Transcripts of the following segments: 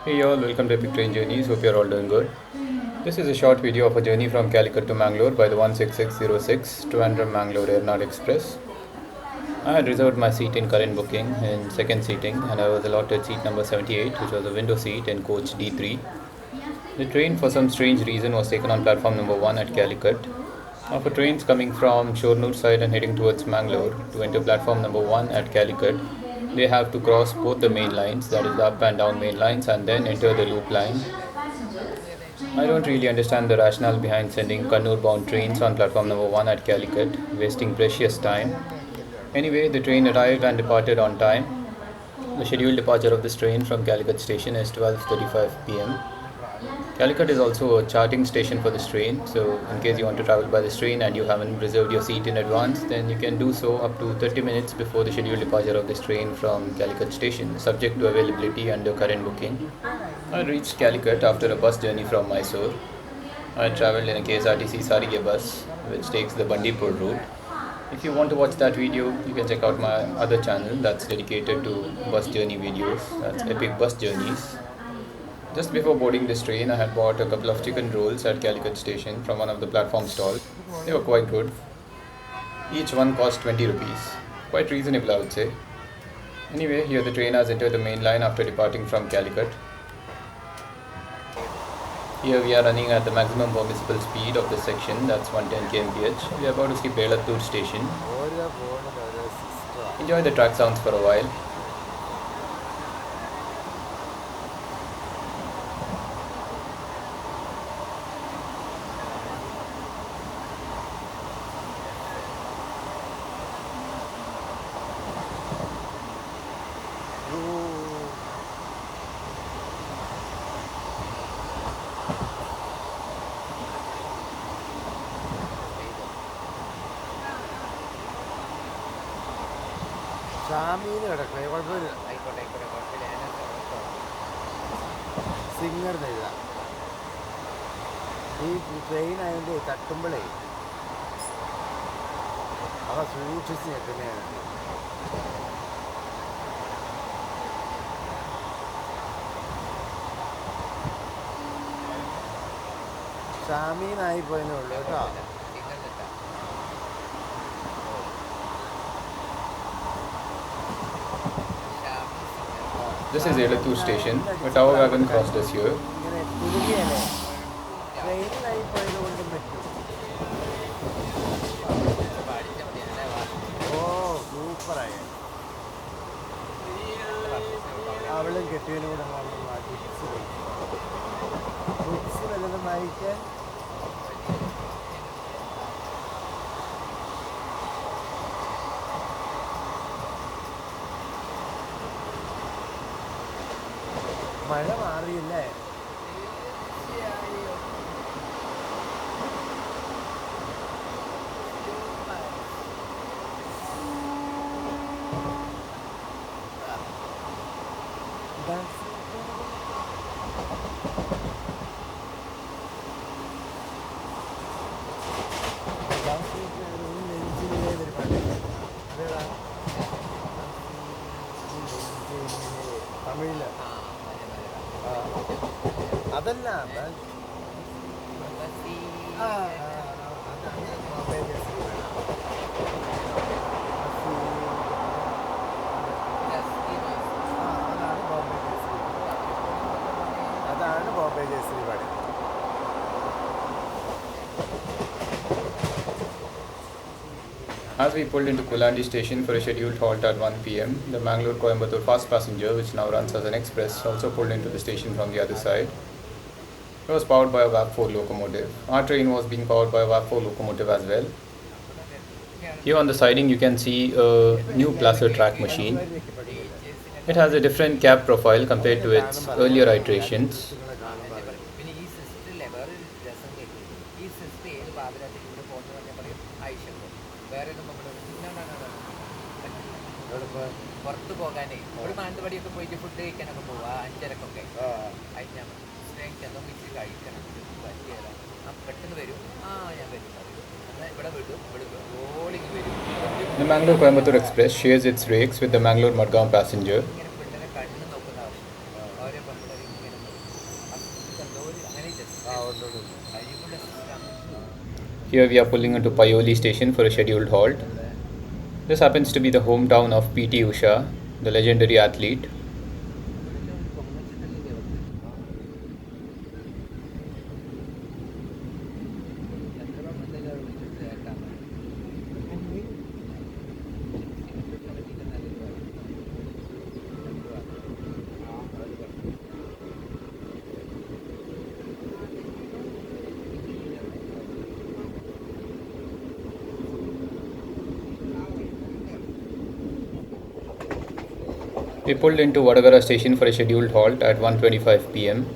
Hey y'all, welcome to Epic Train Journeys. Hope you're all doing good. This is a short video of a journey from Calicut to Mangalore by the 16606 Trivandrum Mangalore Ernad Express. I had reserved my seat in current booking in second seating and I was allotted seat number 78, which was a window seat in coach D3. The train, for some strange reason, was taken on platform number 1 at Calicut. Now, for trains coming from Shornur side and heading towards Mangalore to enter platform number 1 at Calicut, they have to cross both the main lines, that is the up and down main lines, and then enter the loop line. I don't really understand the rationale behind sending Kannur bound trains on platform number 1 at Calicut, wasting precious time. Anyway, the train arrived and departed on time. The scheduled departure of this train from Calicut station is 12:35 pm. Calicut is also a charting station for this train, so in case you want to travel by this train and you haven't reserved your seat in advance, then you can do so up to 30 minutes before the scheduled departure of this train from Calicut station, subject to availability under current booking. I reached Calicut after a bus journey from Mysore. I travelled in a KSRTC Sarige bus, which takes the Bandipur route. If you want to watch that video, you can check out my other channel that's dedicated to bus journey videos, that's Epic Bus Journeys. Just before boarding this train, I had bought a couple of chicken rolls at Calicut station from one of the platform stalls. They were quite good. Each one cost 20 rupees. Quite reasonable, I would say. Anyway, here the train has entered the main line after departing from Calicut. Here we are running at the maximum permissible speed of this section, that's 110 kmph. We are about to skip Valapattanam station. Enjoy the track sounds for a while. Singer എഴുതാം ഈ train അതിൻ്റെ തട്ടുമ്പോഴേ അവ സൂക്ഷിച്ച് ഞെട്ടുന്നതാണ്. ഷാമീനായിപ്പോയെന്നേ ഉള്ളൂ കേട്ടോ. This is Elattur station. A tower wagon crossed us here. ഇങ്ങനെ കുടുങ്ങിയല്ലേ ട്രെയിനിലായിപ്പോയത് കൊണ്ടും പറ്റും. ഓ സൂപ്പറായ അവളും കെട്ടിയതിനും കൂടെ മാറ്റി ബുക്സ് വല്ലതും വായിക്കാൻ. മഴ മാറിയില്ലേ? തമിഴില് അതല്ല അതാണ് ബോംബെ ജയശ്രീ പാടി. As we pulled into Kulandi station for a scheduled halt at 1 pm, the Mangalore-Coimbatore fast passenger, which now runs as an express, also pulled into the station from the other side. It was powered by a VAP4 locomotive. Our train was being powered by a VAP4 locomotive as well. Here on the siding you can see a new placer track machine. It has a different cab profile compared to its earlier iterations. പുറത്ത് പോകാനേ ഒരു മാനന്തവാടിയൊക്കെ പോയിട്ട് food കഴിക്കാനൊക്കെ പോവാ 5:30 അതിന് ഞാൻ ചെന്നോ mixie കഴിക്കണം പറ്റിയല്ല പെട്ടെന്ന് വരും. ഞാൻ വരും ഇവിടെ വിടും റോളിങ് വരും. The Mangalore-Coimbatore Express shares its rakes with the Mangalore-Madgaon passenger. ഇങ്ങനെ പെട്ടെന്ന് കണ്ണ് നോക്കുന്ന ആവശ്യം ഓരോ പെൺപിള്ളേർ ഇങ്ങനെ Here we are pulling into Paioli station for a scheduled halt. This happens to be the hometown of PT Usha, the legendary athlete. We pulled into Vadagara station for a scheduled halt at 1:25 p.m.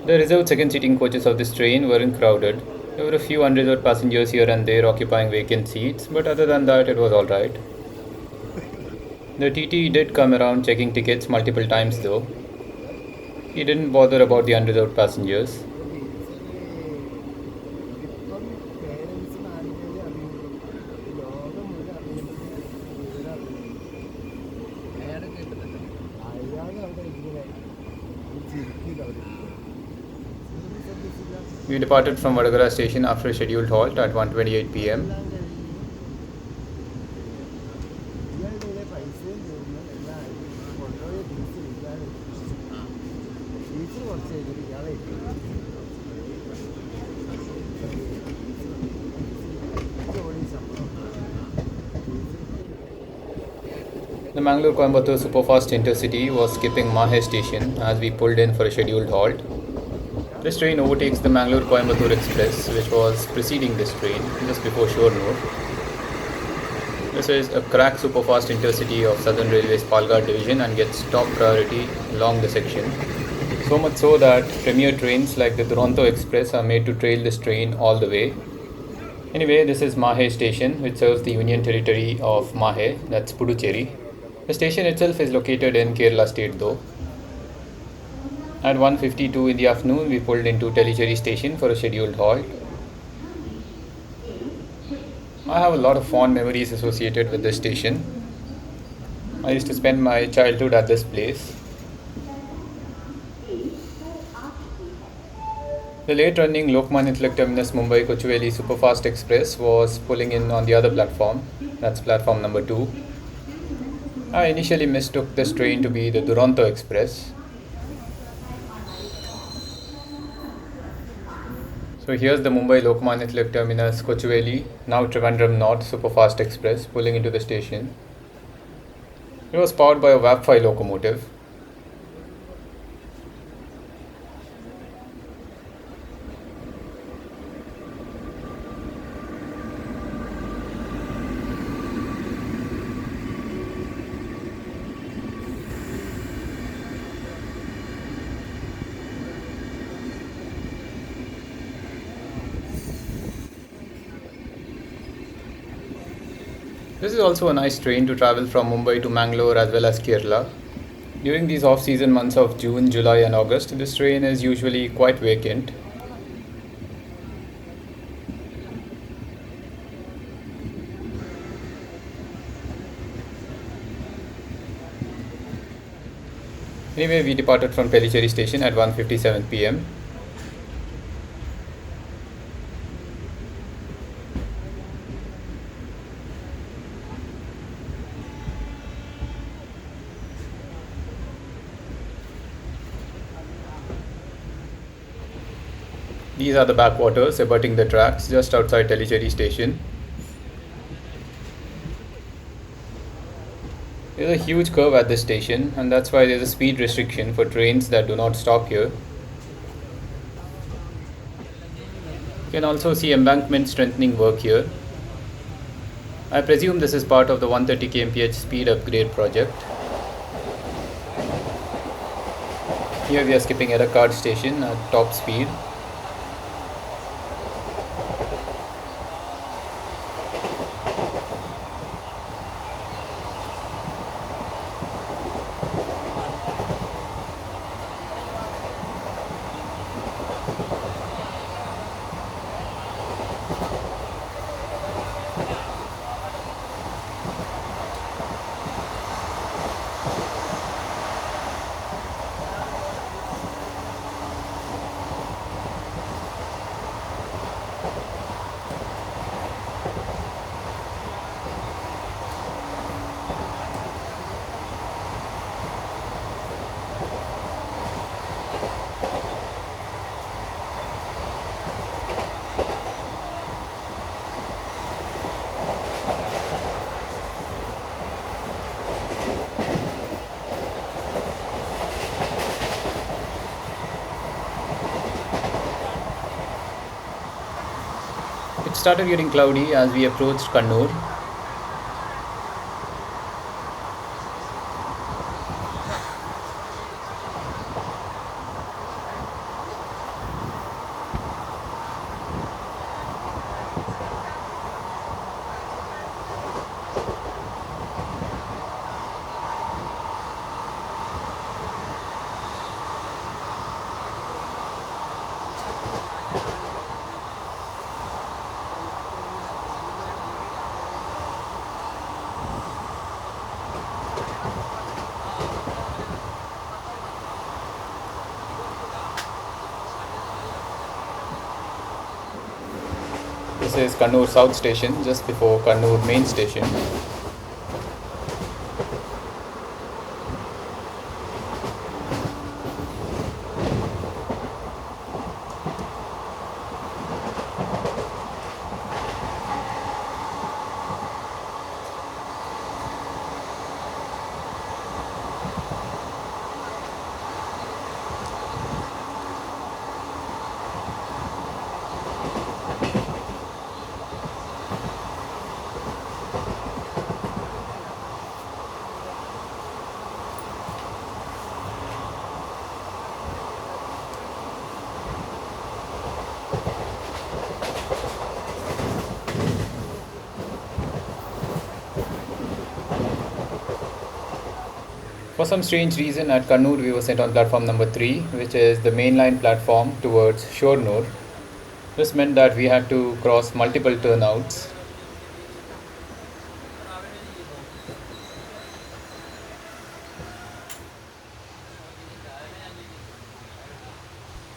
The reserved second seating coaches of this train weren't crowded. There were a few unreserved passengers here and there occupying vacant seats, but other than that, it was alright. The TT did come around checking tickets multiple times though. He didn't bother about the unreserved passengers. We departed from Vadagara station after a scheduled halt at 1:28 p.m. The Mangalore-Coimbatore Superfast Intercity was skipping Mahe station as we pulled in for a scheduled halt. This train overtakes the Mangalore-Coimbatore Express, which was preceding this train just before Shornur. This is a crack superfast intercity of Southern Railway's Palghat division and gets top priority along the section. So much so that premier trains like the Duronto Express are made to trail this train all the way. Anyway, this is Mahe station, which serves the Union Territory of Mahe, that's Puducherry. The station itself is located in Kerala state though. At 1:52 in the afternoon, we pulled into Thalassery station for a scheduled halt. I have a lot of fond memories associated with this station. I used to spend my childhood at this place. The late-running Lokmanya Tilak Terminus Mumbai Kochuveli Superfast Express was pulling in on the other platform, that's platform number 2. I initially mistook this train to be the Duronto Express. So here's the Mumbai Lokmanya Tilak Terminus Kochuveli, now Trivandrum North Superfast Express pulling into the station. It was powered by a VAP5 locomotive. This is also a nice train to travel from Mumbai to Mangalore as well as Kerala. During these off-season months of June, July and August, this train is usually quite vacant. Anyway, we departed from Thalassery station at 1:57 p.m. These are the backwaters abutting the tracks just outside Thalassery station. There's a huge curve at this station, and that's why there's a speed restriction for trains that do not stop here. You can also see embankment strengthening work here. I presume this is part of the 130 kmph speed upgrade project. Here we are skipping Calicut station at top speed. started getting cloudy as we approached Kannur. This is Kannur South Station, just before Kannur Main Station. For some strange reason, at Kannur we were sent on platform number 3, which is the mainline platform towards Shornur. This meant that we had to cross multiple turnouts.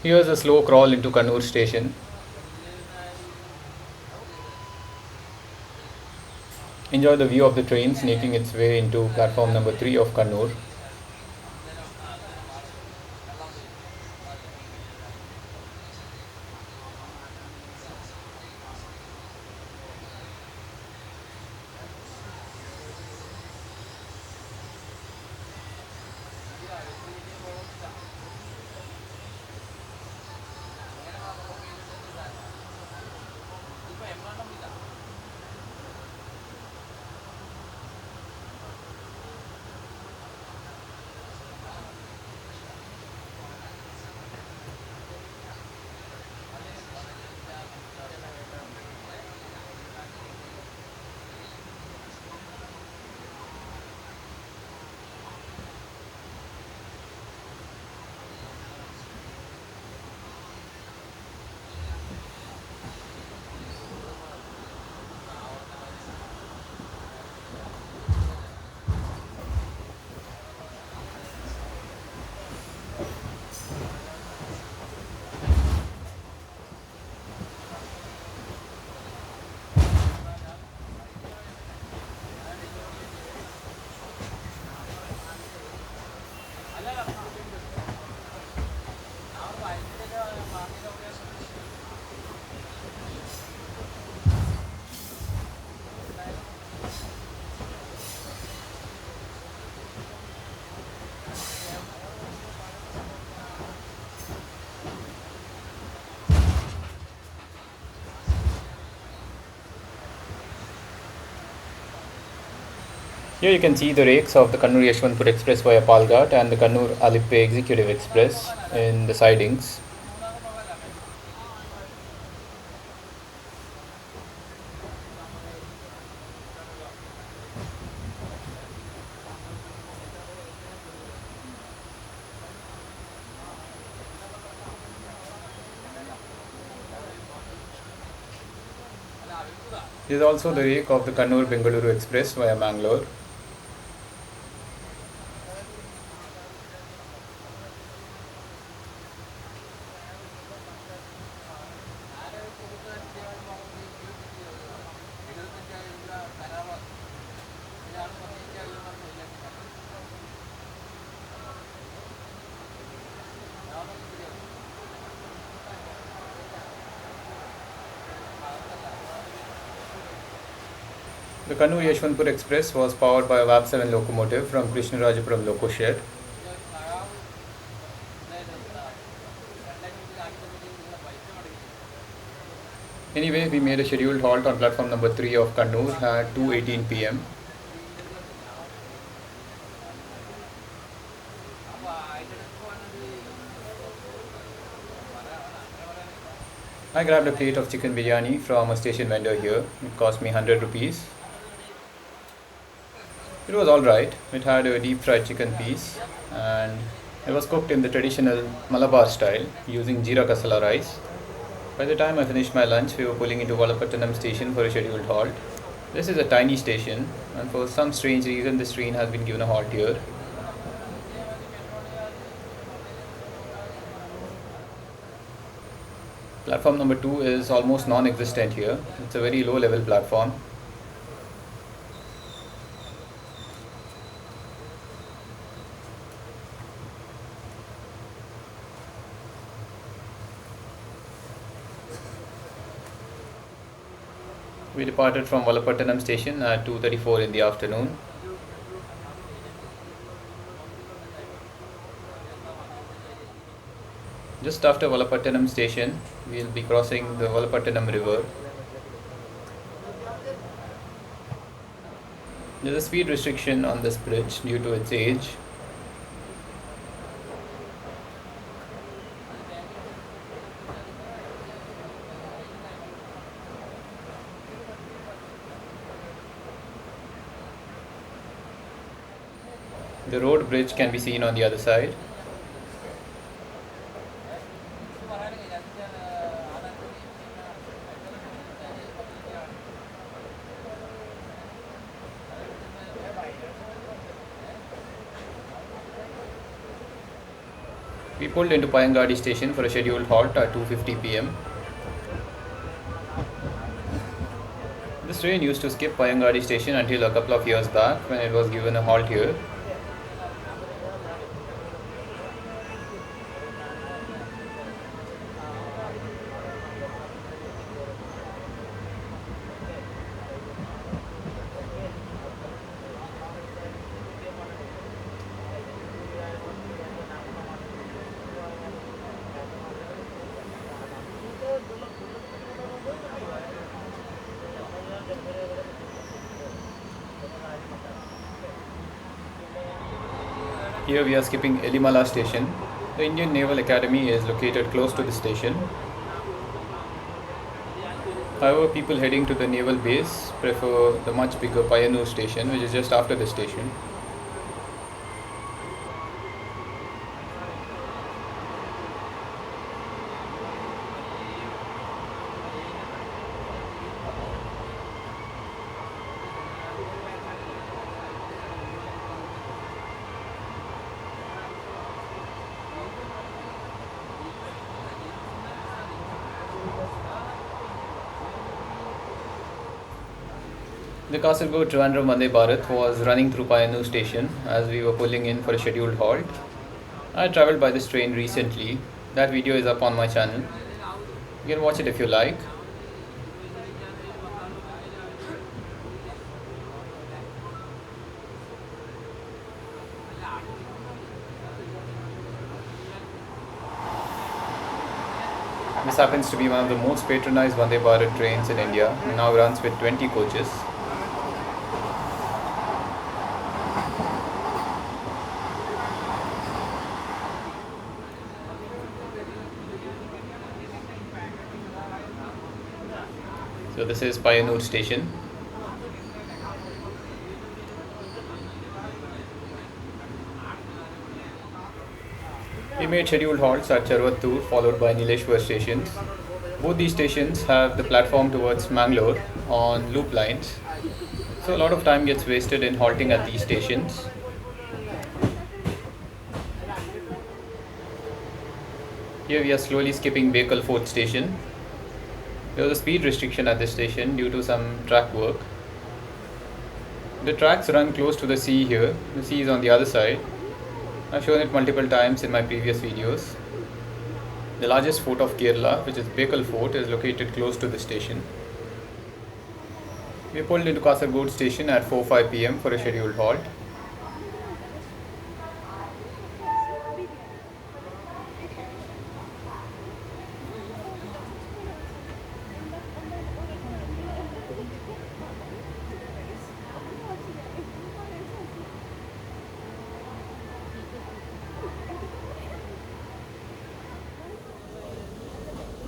Here's a slow crawl into Kannur station. Enjoy the view of the train snaking its way into platform number 3 of Kannur. Here you can see the rakes of the Kannur Yeshwanthpur Express via Palghat and the Kannur Alippe Executive Express in the sidings. This is also the rake of the Kannur Mangaluru Express via Mangalore. The Kannur Yeshwanthpur Express was powered by a VAP7 locomotive from Krishnarajapuram Loco Shed. Anyway, we made a scheduled halt on platform number 3 of Kannur at 2:18 p.m. I grabbed a plate of chicken biryani from a station vendor here. It cost me 100 rupees. It was alright. It had a deep fried chicken piece and it was cooked in the traditional Malabar style using jeera kasala rice. By the time I finished my lunch, we were pulling into Valapattanam station for a scheduled halt. This is a tiny station and for some strange reason this train has been given a halt here. Platform number 2 is almost non-existent here. It's a very low level platform. We departed from Valapattanam station at 2:34 in the afternoon. Just after Valapattanam station, we will be crossing the Valapattanam river. There is a speed restriction on this bridge due to its age. The road bridge can be seen on the other side. We pulled into Payangadi station for a scheduled halt at 2:50 p.m. This train used to skip Payangadi station until a couple of years back when it was given a halt here. Here we are skipping Elimala station. The Indian Naval Academy is located close to the station. However, people heading to the naval base prefer the much bigger Payanur station, which is just after the station. The Kasaragod Trivandrum Vande Bharat was running through Payanur station as we were pulling in for a scheduled halt. I travelled by this train recently. That video is up on my channel. You can watch it if you like. This happens to be one of the most patronized Vande Bharat trains in India and now runs with 20 coaches. So this is Payanur station. We made scheduled halts at Charvattur followed by Nileshwar stations. Both these stations have the platform towards Mangalore on loop lines. So a lot of time gets wasted in halting at these stations. Here we are slowly skipping Bekal Fort station. There was a speed restriction at this station due to some track work. The tracks run close to the sea here. The sea is on the other side. I've shown it multiple times in my previous videos. The largest fort of Kerala, which is Bekal Fort, is located close to the station. We pulled into Kasaragod station at 4:05 p.m. for a scheduled halt.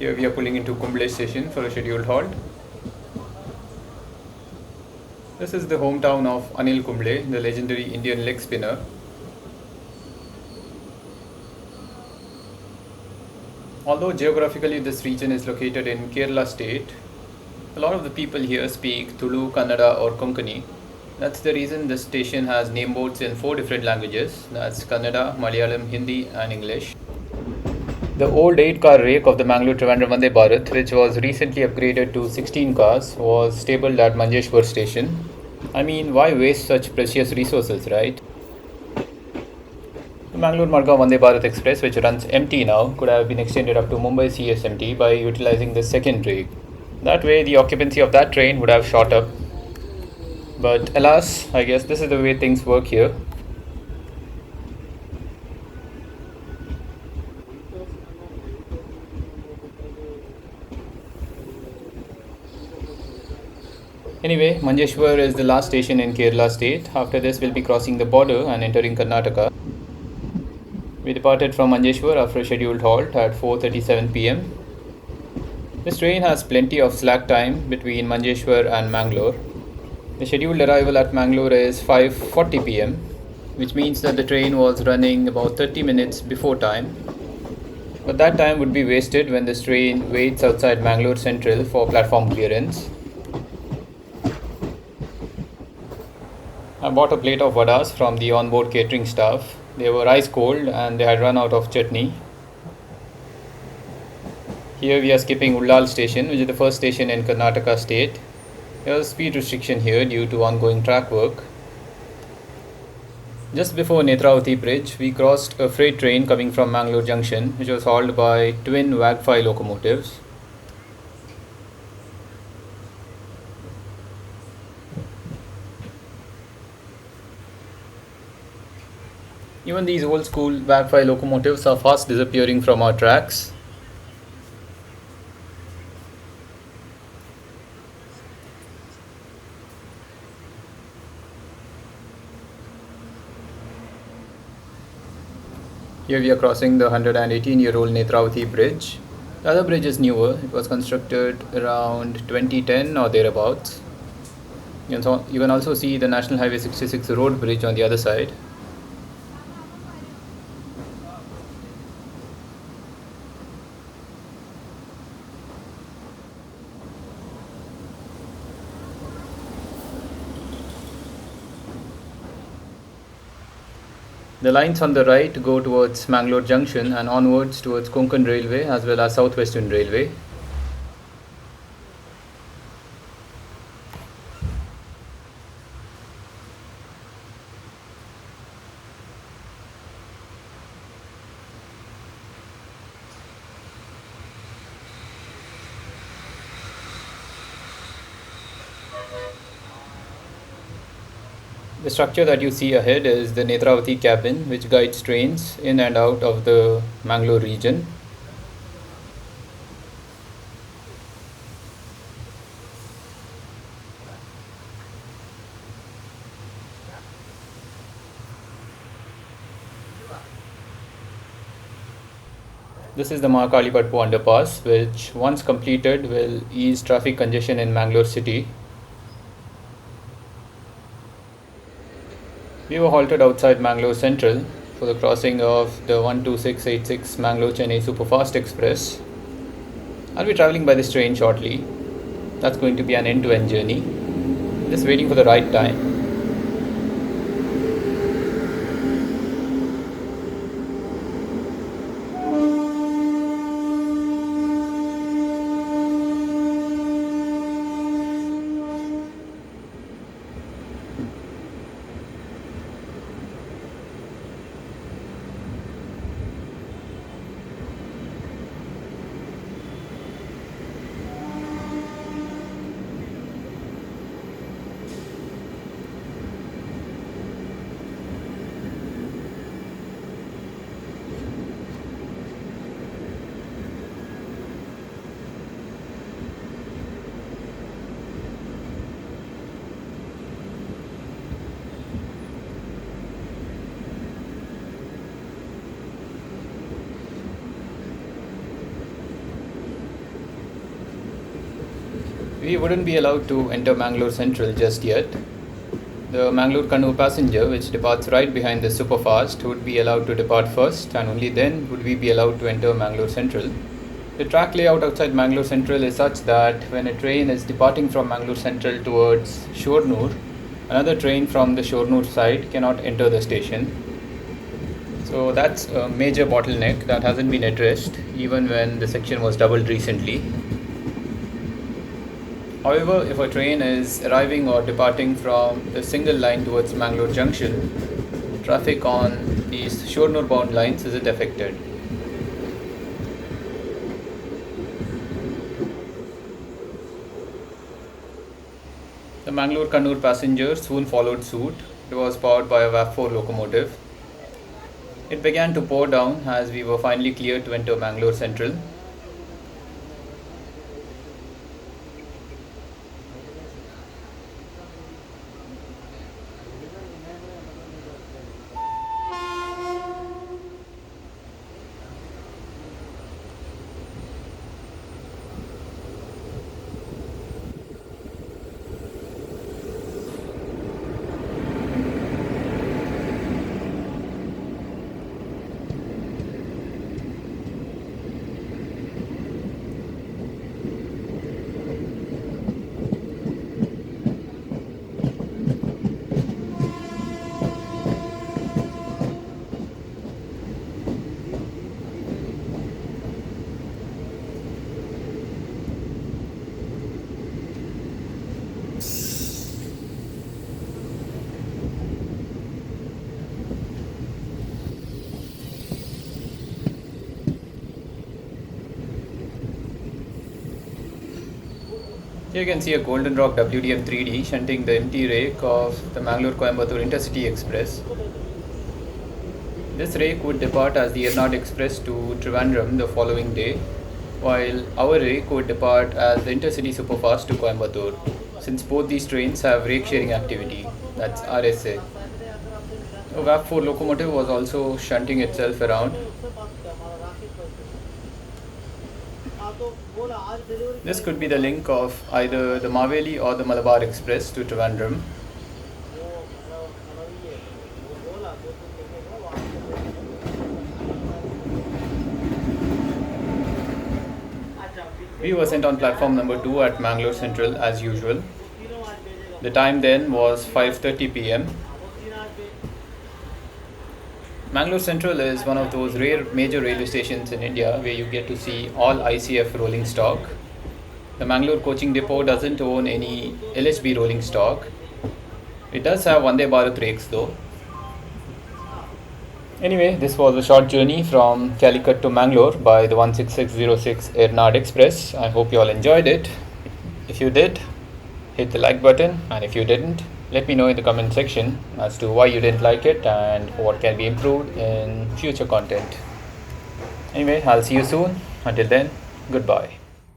Here we are pulling into Kumble station for a scheduled halt. This is the hometown of Anil Kumble, the legendary Indian leg spinner. Although geographically this region is located in Kerala state, a lot of the people here speak Tulu, Kannada or Konkani. That's the reason this station has name boards in 4 different languages, that's Kannada, Malayalam, Hindi and English. The old 8-car rake of the Mangalore Trivandrum Vande Bharat, which was recently upgraded to 16 cars, was stabled at Manjeshwar station. I mean, why waste such precious resources, right? The Mangalore-Margao Vande Bharat Express, which runs empty now, could have been extended up to Mumbai CSMT by utilizing the second rake. That way, the occupancy of that train would have shot up. But alas, I guess this is the way things work here. Anyway, Manjeshwar is the last station in Kerala state. After this, we'll be crossing the border and entering Karnataka. We departed from Manjeshwar after a scheduled halt at 4:37 pm. This train has plenty of slack time between Manjeshwar and Mangalore. The scheduled arrival at Mangalore is 5:40 pm, which means that the train was running about 30 minutes before time. But that time would be wasted when this train waits outside Mangalore Central for platform clearance. I bought a plate of vadas from the onboard catering staff. They were ice cold and they had run out of chutney. Here we are skipping Ullal station, which is the first station in Karnataka state. There was a speed restriction here due to ongoing track work. Just before Netravati Bridge, we crossed a freight train coming from Mangalore Junction, which was hauled by twin WAG-5 locomotives. Even these old school WAG-5 locomotives are fast disappearing from our tracks. Here we are crossing the 118-year-old Netravati Bridge. The other bridge is newer. It was constructed around 2010 or thereabouts. You can also see the National Highway 66 road bridge on the other side. The lines on the right go towards Mangalore Junction and onwards towards Konkan Railway as well as South Western Railway. The structure that you see ahead is the Netravati cabin, which guides trains in and out of the Mangalore region. This is the Mahakalipatpu underpass, which once completed will ease traffic congestion in Mangalore city. We were halted outside Mangalore Central for the crossing of the 12686 Mangalore Chennai Superfast Express. I'll be travelling by this train shortly. That's going to be an end-to-end journey. Just waiting for the right time. we wouldn't be allowed to enter Mangalore Central just yet. The Mangalore Kannur passenger, which departs right behind the superfast, would be allowed to depart first, and only then would we be allowed to enter Mangalore Central. The track layout outside Mangalore Central is such that when a train is departing from Mangalore Central towards Shornur, another train from the Shornur side cannot enter the station. So that's a major bottleneck that hasn't been addressed even when the section was doubled recently. However, if a train is arriving or departing from the single line towards Mangalore Junction, traffic on these Shornur bound lines isn't affected. The Mangalore Kannur passenger soon followed suit. It was powered by a VAP4 locomotive. It began to pour down as we were finally cleared to enter Mangalore Central. Here you can see a Golden Rock WDM 3D shunting the empty rake of the Mangalore-Coimbatore Intercity Express. This rake would depart as the Ernad Express to Trivandrum the following day, while our rake would depart as the Intercity Superfast to Coimbatore, since both these trains have rake sharing activity, that's RSA. A VAP4 locomotive was also shunting itself around. This could be the link of either the Maveli or the Malabar Express to Trivandrum. We were sent on platform number 2 at Mangalore Central as usual. The time then was 5:30 p.m. Mangalore Central is one of those rare major railway stations in India where you get to see all ICF rolling stock. The Mangalore coaching depot doesn't own any LHB rolling stock. It does have Vande Bharat rakes though. Anyway, this was a short journey from Calicut to Mangalore by the 16606 Ernad Express. I hope you all enjoyed it. If you did, hit the like button, and if you didn't, let me know in the comment section as to why you didn't like it and what can be improved in future content. Anyway, I'll see you soon. Until then, goodbye.